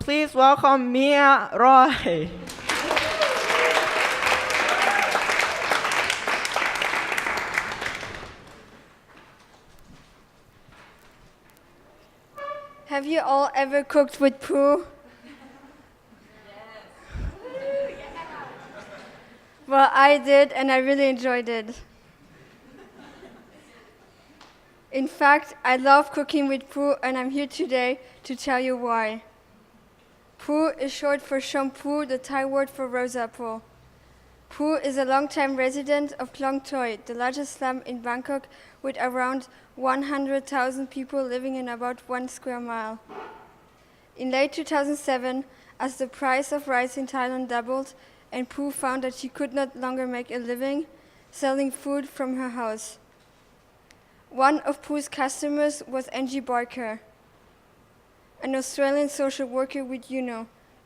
Please welcome Mia Roy. Have you all ever cooked with Pooh? Well, I did, and I really enjoyed it. In fact, I love cooking with Pooh, and I'm here today to tell you why. Pooh is short for shampoo, the Thai word for rose apple. Pooh is a long-time resident of Klong Toi, the largest slum in Bangkok, with around 100,000 people living in about 1 square mile. In late 2007, as the price of rice in Thailand doubled, and Pooh found that she could not longer make a living selling food from her house. One of Pooh's customers was Angie Barker, an Australian social worker with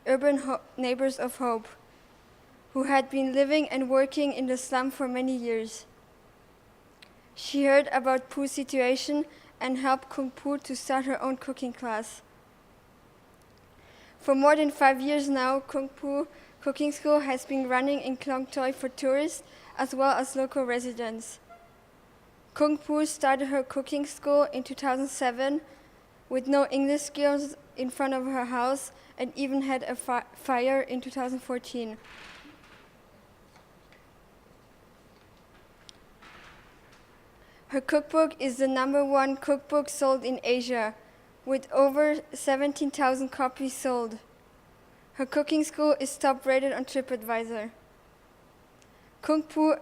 Urban Neighbours of Hope, who had been living and working in the slum for many years. She heard about Pooh's situation and helped Kung Pooh to start her own cooking class. For more than 5 years now, Kung Pooh Cooking School has been running in Klong Toi for tourists as well as local residents. Kung Pooh started her cooking school in 2007 with no English skills in front of her house and even had a fire in 2014. Her cookbook is the #1 cookbook sold in Asia, with over 17,000 copies sold. Her cooking school is top rated on TripAdvisor. Kung Pooh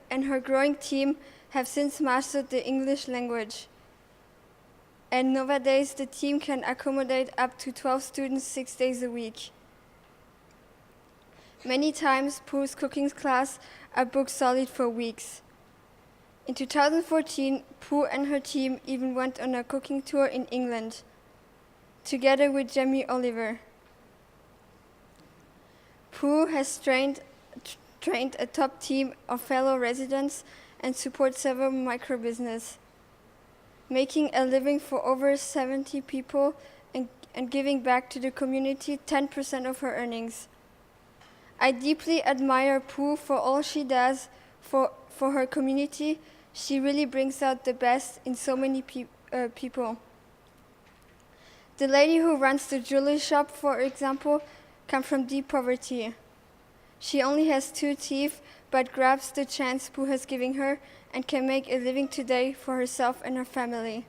and her growing team have since mastered the English language. And nowadays, the team can accommodate up to 12 students 6 days a week. Many times, Pooh's cooking class are booked solid for weeks. In 2014, Pooh and her team even went on a cooking tour in England, together with Jamie Oliver. Pooh has trained a top team of fellow residents and supports several micro-businesses, making a living for over 70 people and giving back to the community 10% of her earnings. I deeply admire Pooh for all she does for her community. She really brings out the best in so many people. The lady who runs the jewelry shop, for example, comes from deep poverty. She only has 2 teeth, but grabs the chance Pooh has given her and can make a living today for herself and her family.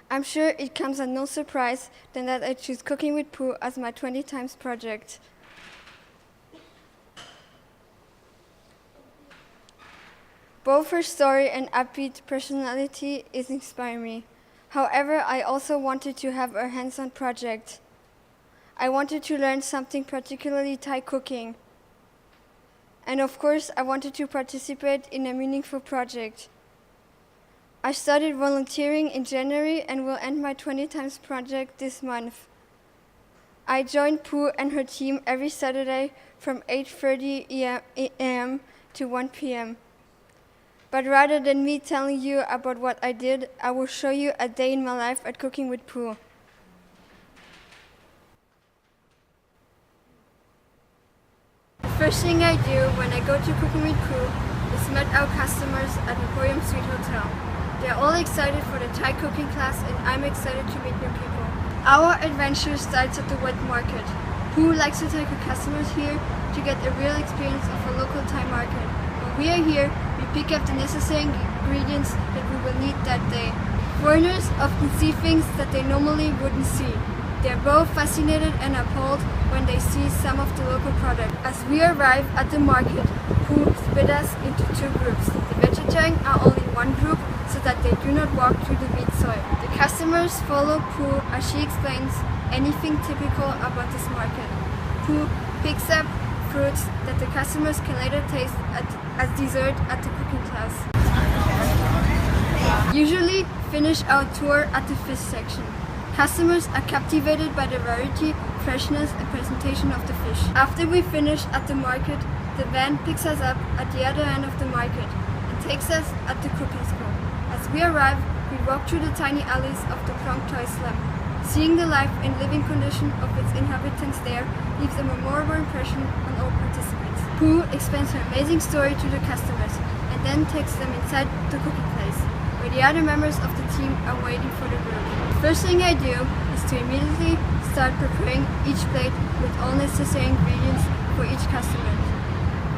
I'm sure it comes as no surprise then that I choose Cooking with Pooh as my 20 times project. Both her story and upbeat personality is inspiring me. However, I also wanted to have a hands-on project. I wanted to learn something particularly Thai cooking. And of course, I wanted to participate in a meaningful project. I started volunteering in January and will end my 20 times project this month. I joined Pooh and her team every Saturday from 8:30 a.m. to 1 p.m. But rather than me telling you about what I did, I will show you a day in my life at Cooking with Pooh. The first thing I do when I go to Cooking with Pooh is meet our customers at Emporium Suite Hotel. They're all excited for the Thai cooking class and I'm excited to meet new people. Our adventure starts at the wet market. Pooh likes to take her customers here to get a real experience of a local Thai market. When we are here, we pick up the necessary ingredients that we will need that day. Foreigners often see things that they normally wouldn't see. They're both fascinated and appalled when they see some of the local products. As we arrive at the market, Pooh split us into 2 groups. The vegetarians are all in one group so that they do not walk through the meat soil. The customers follow Pooh as she explains anything typical about this market. Pooh picks up fruits that the customers can later taste as dessert at the cooking class. Usually finish our tour at the fish section. Customers are captivated by the variety, freshness and presentation of the fish. After we finish at the market, the van picks us up at the other end of the market and takes us at the cooking school. As we arrive, we walk through the tiny alleys of the Klong Toi slum. Seeing the life and living condition of its inhabitants there leaves a memorable impression on all participants. Pooh explains her amazing story to the customers and then takes them inside the cooking place, where the other members of the team are waiting for the group. The first thing I do is to immediately start preparing each plate with all necessary ingredients for each customer.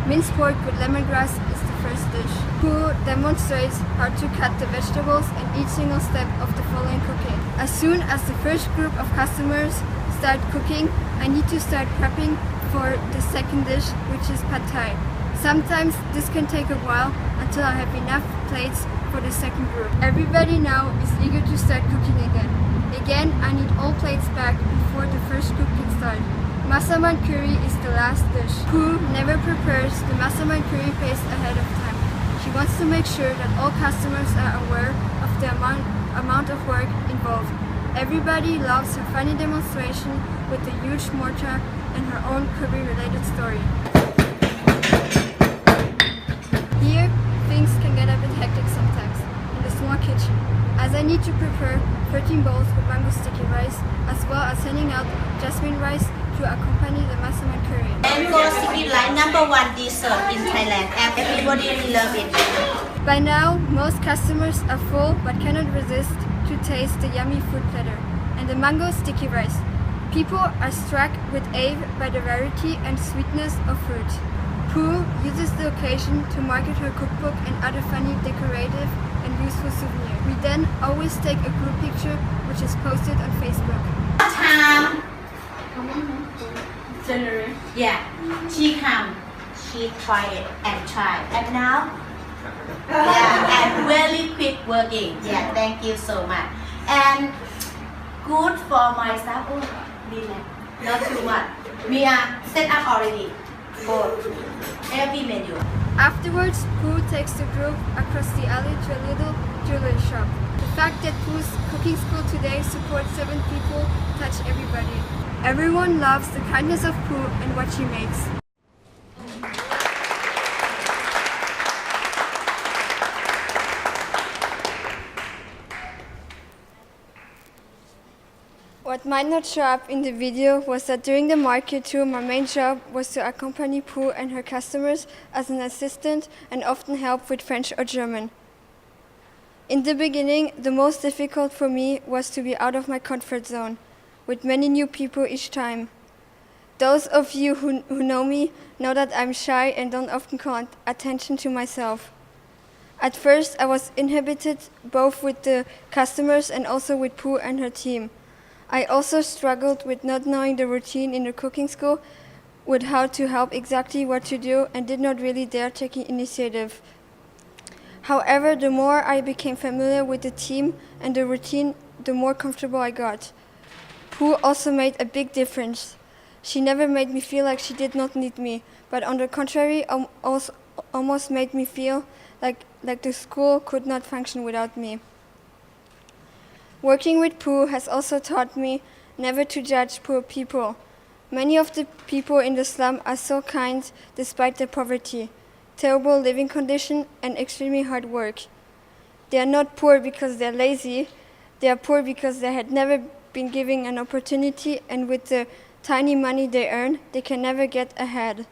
Minced pork with lemongrass is the first dish. Pooh demonstrates how to cut the vegetables and each single step of the following cooking. As soon as the first group of customers start cooking, I need to start prepping for the second dish, which is pad thai. Sometimes this can take a while until I have enough plates for the second group. Everybody now is eager to start cooking again. Again, I need all plates back before the first group can start. Massaman curry is the last dish. Pooh never prepares the massaman curry paste ahead of time. She wants to make sure that all customers are aware of the amount of work involved. Everybody loves her funny demonstration with the huge mortar and her own curry-related story. Here, things can get a bit hectic sometimes in the small kitchen, as I need to prepare 13 bowls with mango sticky rice, as well as sending out jasmine rice to accompany the massaman curry. Mango sticky rice, #1 dessert in Thailand, and everybody really love it. By now, most customers are full but cannot resist to taste the yummy food platter and the mango sticky rice. People are struck with awe by the variety and sweetness of fruit. Pooh uses the occasion to market her cookbook and other funny, decorative, and useful souvenirs. We then always take a group picture, which is posted on Facebook. Time. January. Yeah. She come. She try it and try. And now? Yeah. And very quick working. Yeah. Thank you so much. And good for my staff. Oh, relax. Not too much. We are set up already for every menu. Afterwards, Pooh takes the group across the alley to a little jewelry shop. The fact that Pooh's cooking school today supports 7 people touched everybody. Everyone loves the kindness of Pooh and what she makes. What might not show up in the video was that during the market tour, my main job was to accompany Pooh and her customers as an assistant and often help with French or German. In the beginning, the most difficult for me was to be out of my comfort zone, with many new people each time. Those of you who know me know that I'm shy and don't often call attention to myself. At first, I was inhibited both with the customers and also with Pooh and her team. I also struggled with not knowing the routine in the cooking school, with how to help exactly what to do, and did not really dare taking initiative. However, the more I became familiar with the team and the routine, the more comfortable I got. Pooh also made a big difference. She never made me feel like she did not need me, but on the contrary, almost made me feel like the school could not function without me. Working with Pooh has also taught me never to judge poor people. Many of the people in the slum are so kind despite their poverty, terrible living condition, and extremely hard work. They are not poor because they are lazy. They are poor because they had never been given an opportunity, and with the tiny money they earn, they can never get ahead.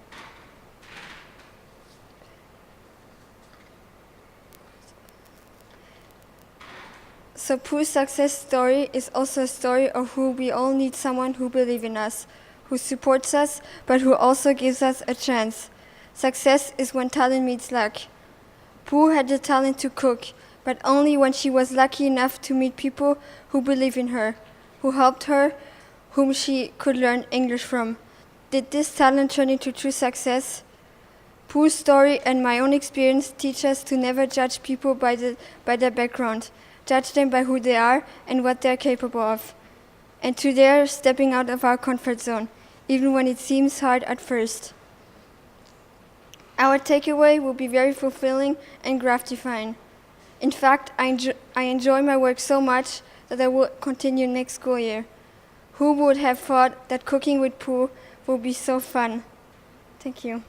So Pooh's success story is also a story of who we all need, someone who believes in us, who supports us, but who also gives us a chance. Success is when talent meets luck. Pooh had the talent to cook, but only when she was lucky enough to meet people who believe in her, who helped her, whom she could learn English from. Did this talent turn into true success? Pooh's story and my own experience teach us to never judge people by their background. Judge them by who they are and what they are capable of. And to dare stepping out of our comfort zone, even when it seems hard at first. Our takeaway will be very fulfilling and gratifying. In fact, I enjoy my work so much that I will continue next school year. Who would have thought that cooking with Pooh would be so fun? Thank you.